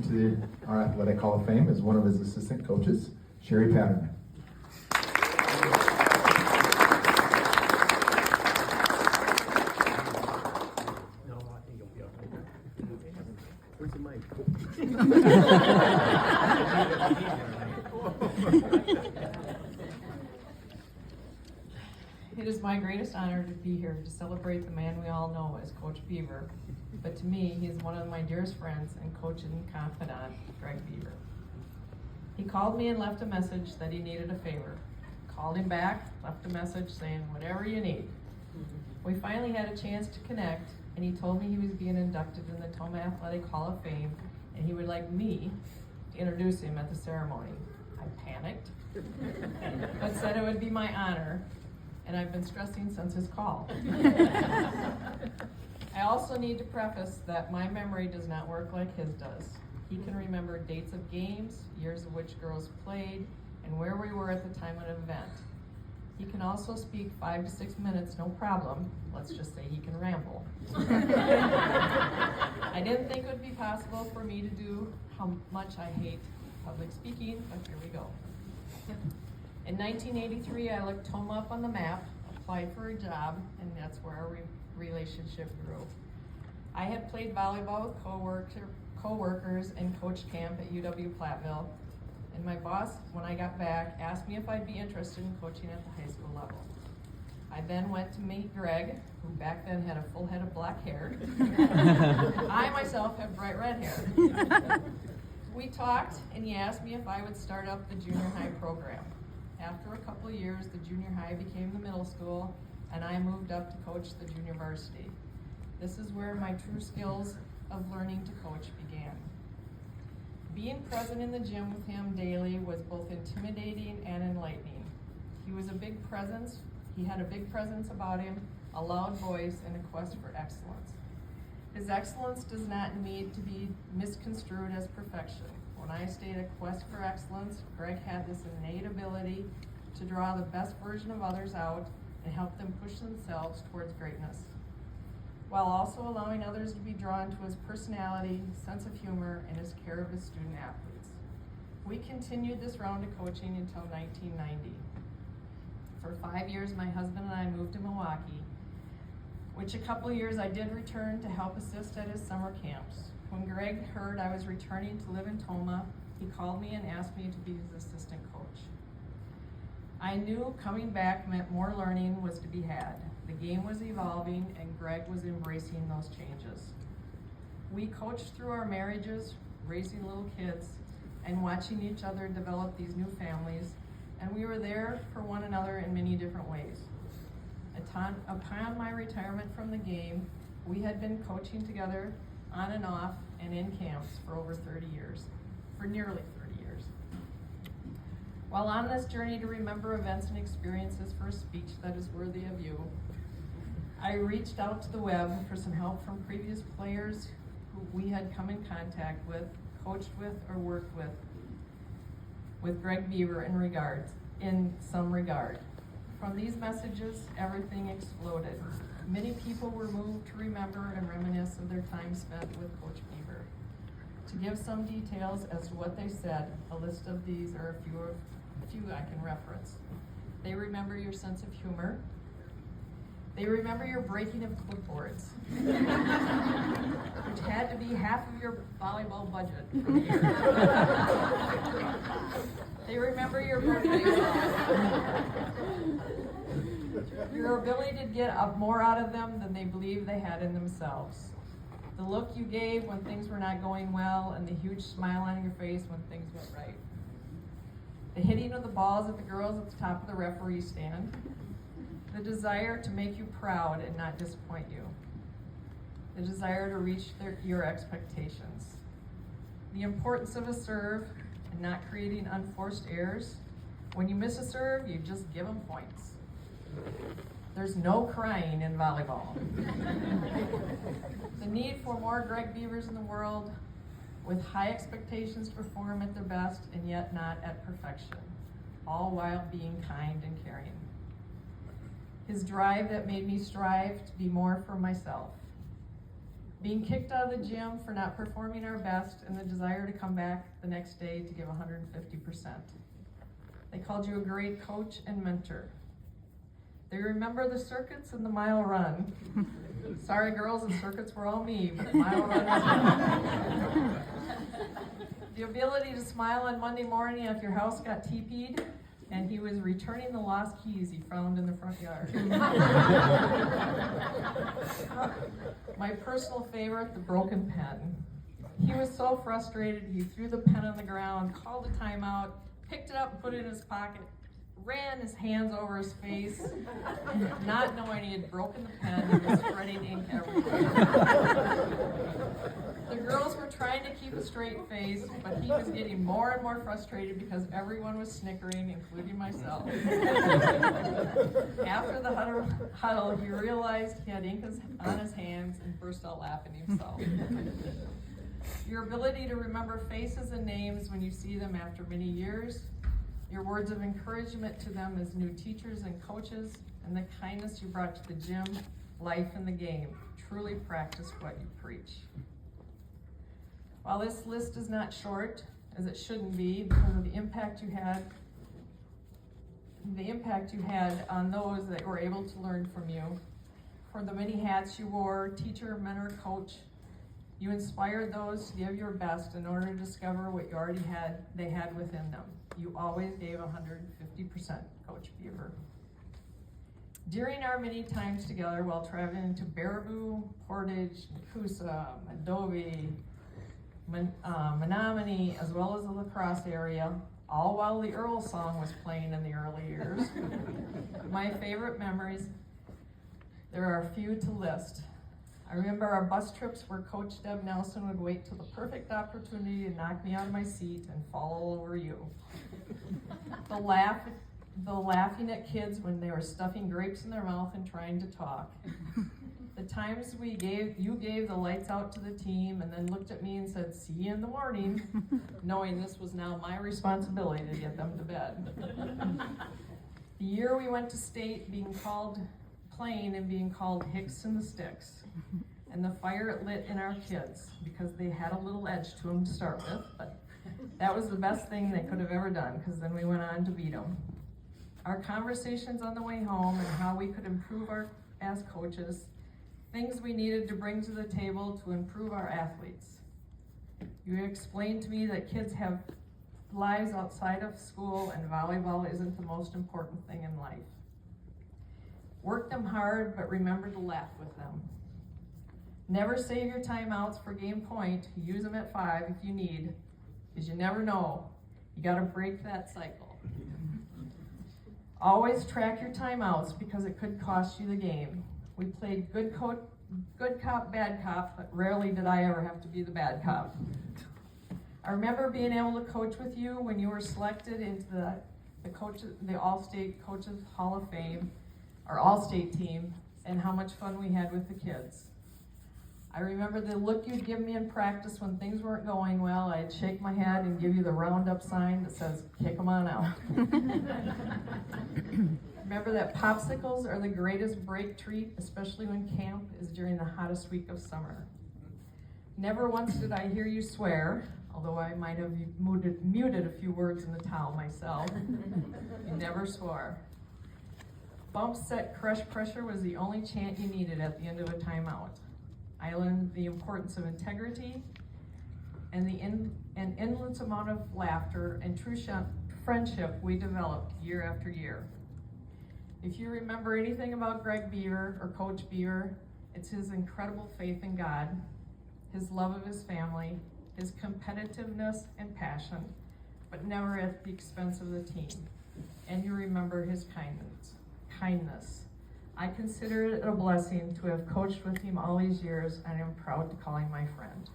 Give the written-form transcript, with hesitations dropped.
to our Athletic Hall of Fame as one of his assistant coaches, Sherri. No, I think you'll be all right. Where's the mic? It is my greatest honor to be here to celebrate the man we all know as Coach Beaver, but to me, he is one of my dearest friends and coach and confidant, Greg Beaver. He called me and left a message that he needed a favor. Called him back, left a message saying, whatever you need. We finally had a chance to connect, and he told me he was being inducted in the Toma Athletic Hall of Fame, and he would like me to introduce him at the ceremony. I panicked, but said it would be my honor, and I've been stressing since his call. I also need to preface that my memory does not work like his does. He can remember dates of games, years of which girls played, and where we were at the time of an event. He can also speak 5 to 6 minutes, no problem. Let's just say he can ramble. I didn't think it would be possible for me to do how much I hate public speaking, but here we go. In 1983, I looked Toma up on the map, applied for a job, and that's where our relationship grew. I had played volleyball with co-workers and coached camp at UW-Platteville, and my boss, when I got back, asked me if I'd be interested in coaching at the high school level. I then went to meet Greg, who back then had a full head of black hair. I myself have bright red hair. We talked, and he asked me if I would start up the junior high program. After a couple of years, the junior high became the middle school, and I moved up to coach the junior varsity. This is where my true skills of learning to coach began. Being present in the gym with him daily was both intimidating and enlightening. He was a big presence. He had a big presence about him, a loud voice, and a quest for excellence. His excellence does not need to be misconstrued as perfection. When I state a quest for excellence, Greg had this innate ability to draw the best version of others out and help them push themselves towards greatness, while also allowing others to be drawn to his personality, sense of humor, and his care of his student athletes. We continued this round of coaching until 1990. For 5 years, my husband and I moved to Milwaukee, which a couple of years I did return to help assist at his summer camps. When Greg heard I was returning to live in Toma, he called me and asked me to be his assistant coach. I knew coming back meant more learning was to be had. The game was evolving, and Greg was embracing those changes. We coached through our marriages, raising little kids, and watching each other develop these new families, and we were there for one another in many different ways. Upon my retirement from the game, we had been coaching together on and off and in camps for over 30 years, for nearly 30 years. While on this journey to remember events and experiences for a speech that is worthy of you, I reached out to the web for some help from previous players who we had come in contact with, coached with, or worked with Greg Beaver in some regard. From these messages, everything exploded. Many people were moved to remember and reminisce of their time spent with Coach Beaver. To give some details as to what they said, a list of these are a few I can reference. They remember your sense of humor. They remember your breaking of clipboards, which had to be half of your volleyball budget for the year. They remember your birthday your ability to get more out of them than they believed they had in themselves. The look you gave when things were not going well, and the huge smile on your face when things went right. The hitting of the balls at the girls at the top of the referee stand. The desire to make you proud and not disappoint you. The desire to reach your expectations. The importance of a serve and not creating unforced errors. When you miss a serve, you just give them points. There's no crying in volleyball. The need for more Greg Beavers in the world, with high expectations to perform at their best and yet not at perfection, all while being kind and caring. His drive that made me strive to be more for myself. being kicked out of the gym for not performing our best, and the desire to come back the next day to give 150%. They called you a great coach and mentor. They remember the circuits and the mile run. Sorry girls, the circuits were all me, but the mile run was me. The ability to smile on Monday morning if your house got TP'd and he was returning the lost keys he found in the front yard. My personal favorite, the broken pen. He was so frustrated, he threw the pen on the ground, called a timeout, picked it up and put it in his pocket, ran his hands over his face, not knowing he had broken the pen and was spreading ink everywhere. The girls were trying to keep a straight face, but he was getting more and more frustrated because everyone was snickering, including myself. After the huddle, he realized he had ink on his hands and burst out laughing himself. Your ability to remember faces and names when you see them after many years, your words of encouragement to them as new teachers and coaches, and the kindness you brought to the gym, life, and the game. Truly practice what you preach. While this list is not short, as it shouldn't be, because of the impact you had on those that were able to learn from you, for the many hats you wore, teacher, mentor, coach, you inspired those to give your best in order to discover what you already they had within them. You always gave 150%, Coach Beaver. During our many times together while traveling to Baraboo, Portage, Nakusa, Adobe, Menominee, as well as the La Crosse area, all while the Earl song was playing in the early years. My favorite memories, there are a few to list. I remember our bus trips where Coach Deb Nelson would wait till the perfect opportunity to knock me out of my seat and fall all over you. The laughing at kids when they were stuffing grapes in their mouth and trying to talk. The times you gave the lights out to the team and then looked at me and said, "See you in the morning," knowing this was now my responsibility to get them to bed. The year we went to state playing and being called Hicks and the Sticks, and the fire it lit in our kids because they had a little edge to them to start with, but that was the best thing they could have ever done because then we went on to beat them. Our conversations on the way home and how we could improve as coaches, things we needed to bring to the table to improve our athletes. You explained to me that kids have lives outside of school and volleyball isn't the most important thing in life. Work them hard, but remember to laugh with them. Never save your timeouts for game point. Use them at 5 if you need, because you never know. You gotta break that cycle. Always track your timeouts because it could cost you the game. We played good cop, bad cop, but rarely did I ever have to be the bad cop. I remember being able to coach with you when you were selected into the All-State Coaches Hall of Fame, our All-State team, and how much fun we had with the kids. I remember the look you'd give me in practice when things weren't going well. I'd shake my head and give you the roundup sign that says, "Kick 'em on out." Remember that popsicles are the greatest break treat, especially when camp is during the hottest week of summer. Never once did I hear you swear, although I might have muted a few words in the towel myself. You never swore. Bump, set, crush pressure was the only chant you needed at the end of a timeout. I learned the importance of integrity and an endless amount of laughter and true friendship we developed year after year. If you remember anything about Greg Beaver or Coach Beaver, it's his incredible faith in God, his love of his family, his competitiveness and passion, but never at the expense of the team. And you remember his kindness. I consider it a blessing to have coached with him all these years, and I'm proud to call him my friend.